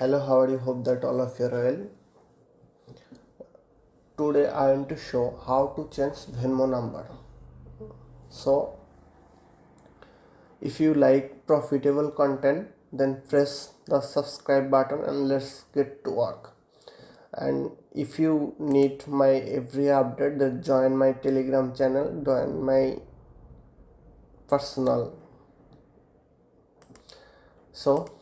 Hello, how are you? Hope that all of you are well. Today I am to show how to change Venmo number. So if you like profitable content, then press the subscribe button and let's get to work. And if you need my every update, then join my Telegram channel, join my personal. So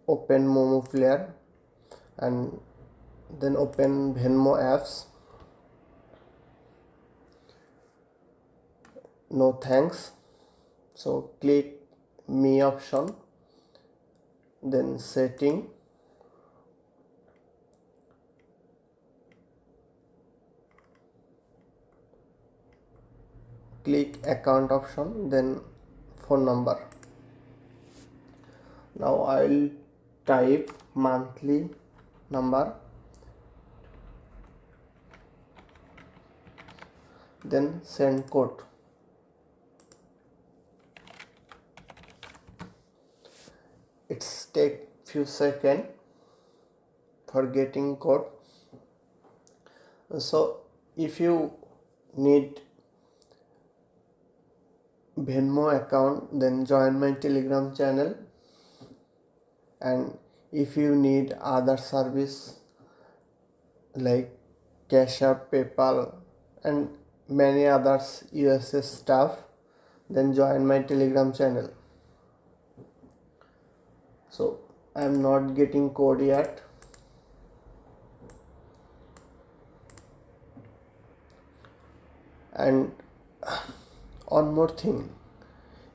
open Mumu Player and then open Venmo apps. No thanks. So click me option, then setting, click account option, then phone number. Now I will type monthly number, then send code. It's take few seconds for getting code. So if you need Venmo account, then join my Telegram channel. And if you need other service like Cash App, PayPal and many others USA stuff, then join my Telegram channel. So I am not getting code yet. And one more thing,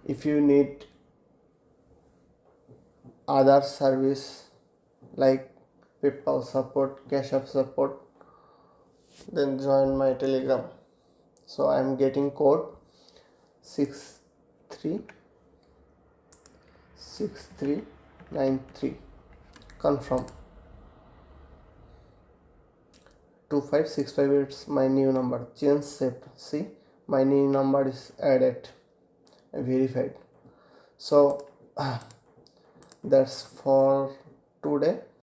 if you need other service like PayPal support, Cash App support, then join my Telegram. So I am getting code 636393. Confirm. 2565, it's my new number. Change shape. See, my new number is added, verified. So that's for today.